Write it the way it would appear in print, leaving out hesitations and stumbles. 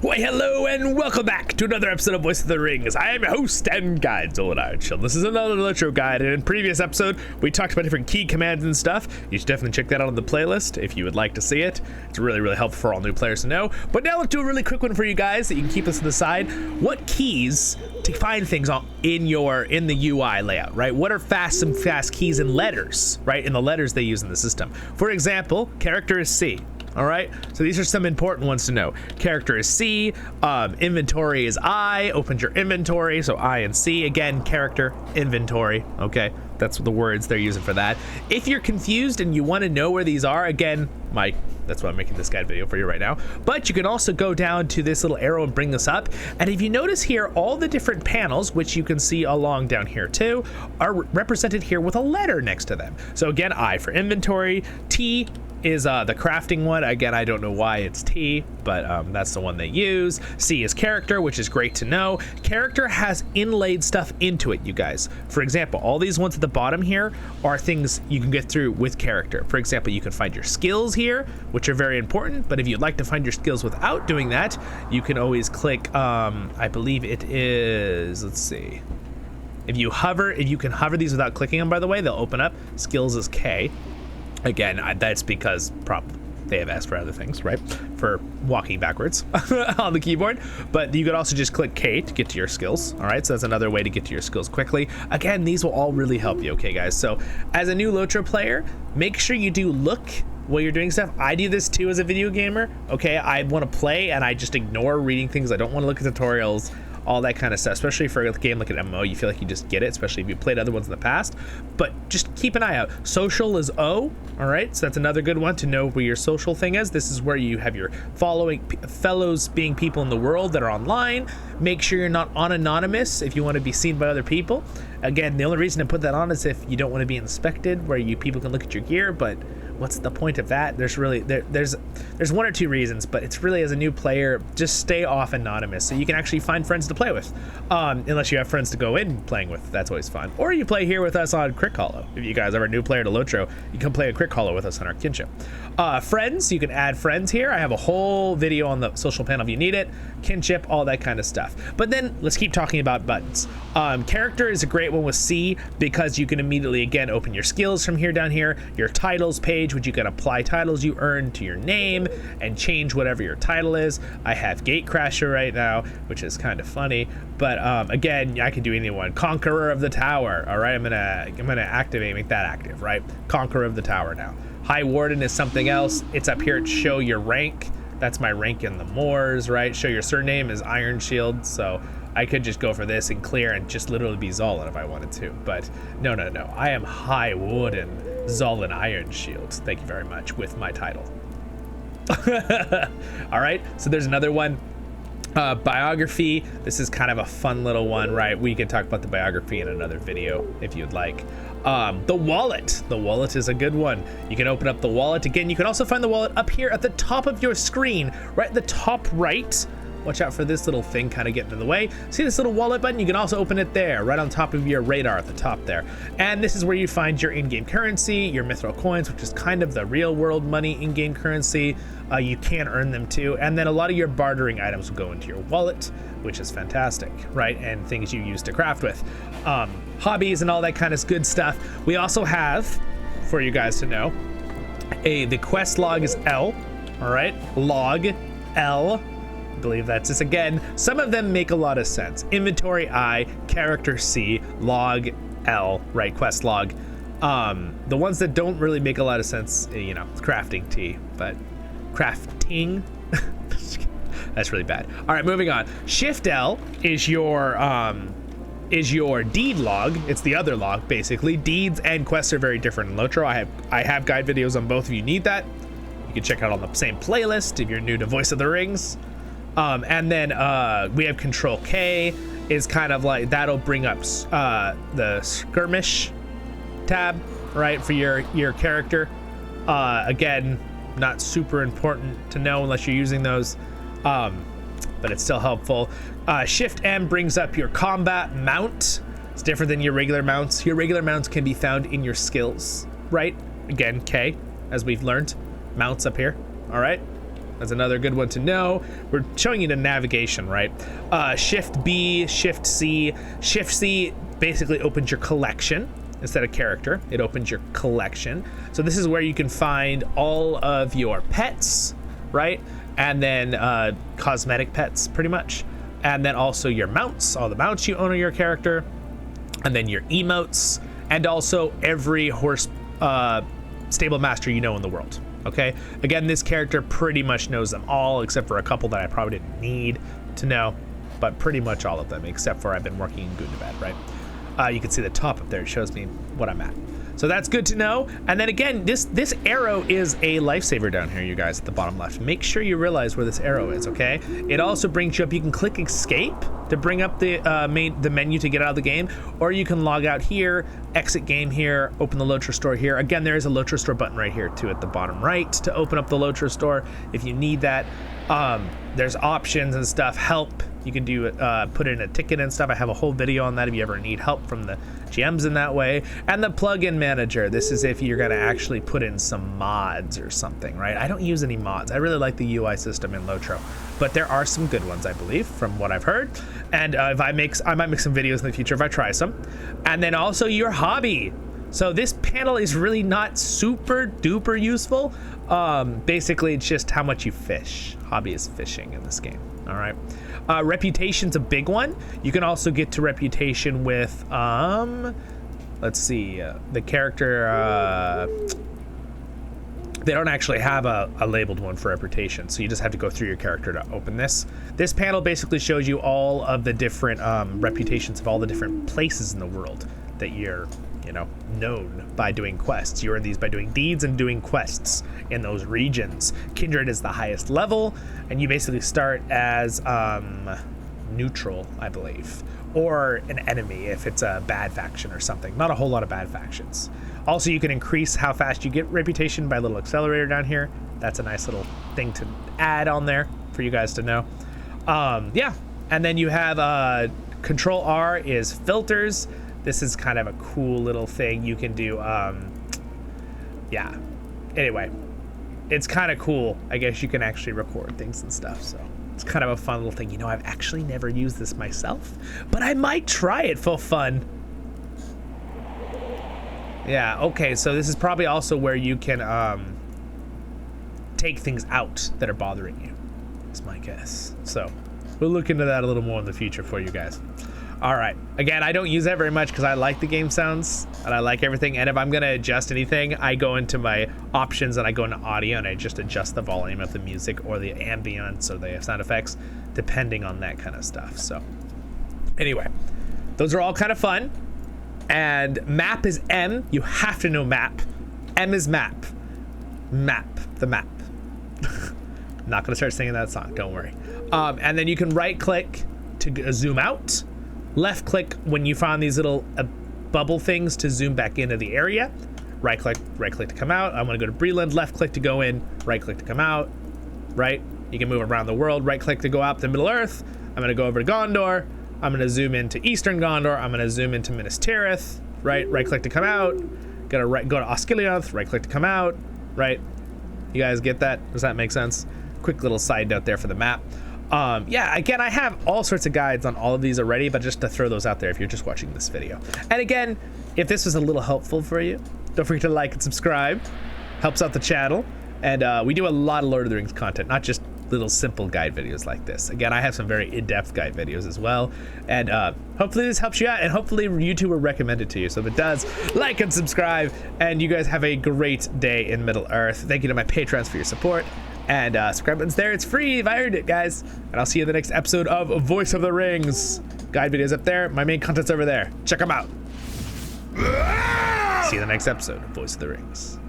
Why, hello and welcome back to another episode of Voice of the Rings. I am your host and guide, Zollin Ironshield. This is another LOTRO guide, and in previous episode, we talked about different key commands and stuff. You should definitely check that out on the playlist if you would like to see it. It's really, really helpful for all new players to know. But now let's do a really quick one for you guys that you can keep this to the side. What keys to find things in the UI layout, right? What are fast keys and letters, right? In the letters they use in the system. For example, character is C. All right, so these are some important ones to know. Character is C, inventory is I, opens your inventory, so I and C. Again, character, inventory, okay? That's the words they're using for that. If you're confused and you want to know where these are, again, that's why I'm making this guide video for you right now. But you can also go down to this little arrow and bring this up. And if you notice here, all the different panels, which you can see along down here too, are represented here with a letter next to them. So again, I for inventory, T is the crafting one. Again, I don't know why it's T, but that's the one they use. C is character, which is great to know. Character has inlaid stuff into it, you guys. For example, all these ones at the bottom here are things you can get through with character. For example, you can find your skills here, which are very important, but if you'd like to find your skills without doing that, you can always click, I believe it is, let's see. If you can hover these without clicking them, by the way, they'll open up. Skills is K. Again, that's because they have asked for other things, right? For walking backwards on the keyboard. But you could also just click K to get to your skills. All right, so that's another way to get to your skills quickly. Again, these will all really help you, okay, guys? So as a new LOTRO player, make sure you do look while you're doing stuff. I do this too as a video gamer, okay? I want to play and I just ignore reading things. I don't want to look at tutorials, all that kind of stuff, especially for a game like an MMO. You feel like you just get it, especially if you played other ones in the past. But just keep an eye out. Social is O, all right? So that's another good one to know where your social thing is. This is where you have your fellows being people in the world that are online. Make sure you're not on anonymous if you want to be seen by other people. Again, the only reason to put that on is if you don't want to be inspected, where people can look at your gear, but what's the point of that? There's really there's one or two reasons, but it's really, as a new player, just stay off anonymous so you can actually find friends to play with, unless you have friends to go in playing with. That's always fun. Or you play here with us on Crit Hollow. If you guys are a new player to LOTRO, you can play a Crit Hollow with us on our kinship. Friends, you can add friends here. I have a whole video on the social panel if you need it. Kinship, all that kind of stuff. But then let's keep talking about buttons. Character is a great one with C because you can immediately, again, open your skills from here down here, your titles page, which you can apply titles you earn to your name and change whatever your title is. I have Gatecrasher right now, which is kind of funny, but again, I can do anyone. Conqueror of the Tower. All right, I'm gonna make that active, right? Conqueror of the Tower now. High Warden is something else. It's up here to show your rank. That's my rank in the Moors, right? Show your surname is Ironshield, so I could just go for this and clear and just literally be Zollin if I wanted to, but no. I am High Warden Zollin Ironshield. Thank you very much, with my title. All right, so there's another one. Biography. This is kind of a fun little one, right? We can talk about the biography in another video if you'd like. The wallet. The wallet is a good one. You can open up the wallet. Again, you can also find the wallet up here at the top of your screen, right at the top right. Watch out for this little thing kind of getting in the way. See this little wallet button? You can also open it there, right on top of your radar at the top there. And this is where you find your in-game currency, your mithril coins, which is kind of the real world money in-game currency. You can earn them too. And then a lot of your bartering items will go into your wallet, which is fantastic, right? And things you use to craft with. Hobbies and all that kind of good stuff. We also have, for you guys to know, the quest log is L, all right? Log L. I believe that's this. Again, some of them make a lot of sense. Inventory I, character C, log L, right? Quest log. The ones that don't really make a lot of sense, crafting T, but crafting. That's really bad. All right, moving on. Shift+L is your deed log. It's the other log, basically. Deeds and quests are very different in LOTRO. I have guide videos on both if you need that. You can check out on the same playlist if you're new to Voice of the Rings. And then we have Control+K is kind of like, that'll bring up the Skirmish tab, right, for your character. Again, not super important to know unless you're using those, but it's still helpful. Shift+M brings up your combat mount. It's different than your regular mounts. Your regular mounts can be found in your skills, right? Again, K, as we've learned. Mounts up here, all right? That's another good one to know. We're showing you the navigation, right? Shift+B, Shift+C. Shift+C basically opens your collection instead of character. It opens your collection. So this is where you can find all of your pets, right? And then cosmetic pets, pretty much. And then also your mounts, all the mounts you own on your character. And then your emotes. And also every horse stable master you know in the world. Okay, again, this character pretty much knows them all, except for a couple that I probably didn't need to know, but pretty much all of them, except for I've been working in Gundabad, right? You can see the top up there, it shows me what I'm at. So that's good to know. And then again, this arrow is a lifesaver down here, you guys, at the bottom left. Make sure you realize where this arrow is, okay? It also brings you up, you can click escape to bring up the menu to get out of the game, or you can log out here, exit game here, open the LOTRO store here. Again, there is a LOTRO store button right here too at the bottom right to open up the LOTRO store if you need that. There's options and stuff, help. You can do put in a ticket and stuff. I have a whole video on that if you ever need help from the GMs in that way. And the plugin manager. This is if you're gonna actually put in some mods or something, right? I don't use any mods. I really like the UI system in LOTRO, but there are some good ones, I believe, from what I've heard. And if I might make some videos in the future if I try some. And then also your hobby. So this panel is really not super duper useful. Basically, it's just how much you fish. Hobby is fishing in this game. All right. Reputation's a big one. You can also get to reputation with, let's see, the character, they don't actually have a labeled one for reputation, so you just have to go through your character to open this. This panel basically shows you all of the different reputations of all the different places in the world that you're, you know, known by doing quests. You earn these by doing deeds and doing quests in those regions. Kindred is the highest level, and you basically start as neutral, I believe, or an enemy if it's a bad faction or something. Not a whole lot of bad factions. Also, you can increase how fast you get reputation by a little accelerator down here. That's a nice little thing to add on there for you guys to know. Yeah, and then you have Control+R is filters. This is kind of a cool little thing you can do. Yeah, anyway, it's kind of cool. I guess you can actually record things and stuff, so it's kind of a fun little thing. You know, I've actually never used this myself, but I might try it for fun. Yeah, okay, so this is probably also where you can take things out that are bothering you. That's my guess. So we'll look into that a little more in the future for you guys. All right, again, I don't use that very much because I like the game sounds and I like everything. And if I'm gonna adjust anything, I go into my options and I go into audio and I just adjust the volume of the music or the ambience or the sound effects, depending on that kind of stuff. So anyway, those are all kind of fun. And map is M. You have to know map. M is map. Map, the map. Not gonna start singing that song, don't worry. And then you can right click to zoom out. Left click when you find these little bubble things to zoom back into the area. Right click to come out. I'm gonna go to Breland, left click to go in, right click to come out, right? You can move around the world, right click to go out to Middle Earth. I'm gonna go over to Gondor. I'm gonna zoom into Eastern Gondor. I'm gonna zoom into Minas Tirith, right? Right click to come out. Go to Osgiliath, right click to come out, right? You guys get that? Does that make sense? Quick little side note there for the map. Yeah, again, I have all sorts of guides on all of these already, but just to throw those out there if you're just watching this video. And again, if this was a little helpful for you, don't forget to like and subscribe. Helps out the channel. And we do a lot of Lord of the Rings content, not just little simple guide videos like this. Again, I have some very in-depth guide videos as well. And hopefully this helps you out, and hopefully YouTube will recommend it to you. So if it does, like and subscribe, and you guys have a great day in Middle Earth. Thank you to my patrons for your support. And subscribe button's there. It's free if I earned it, guys. And I'll see you in the next episode of Voice of the Rings. Guide videos up there. My main content's over there. Check them out. See you in the next episode of Voice of the Rings.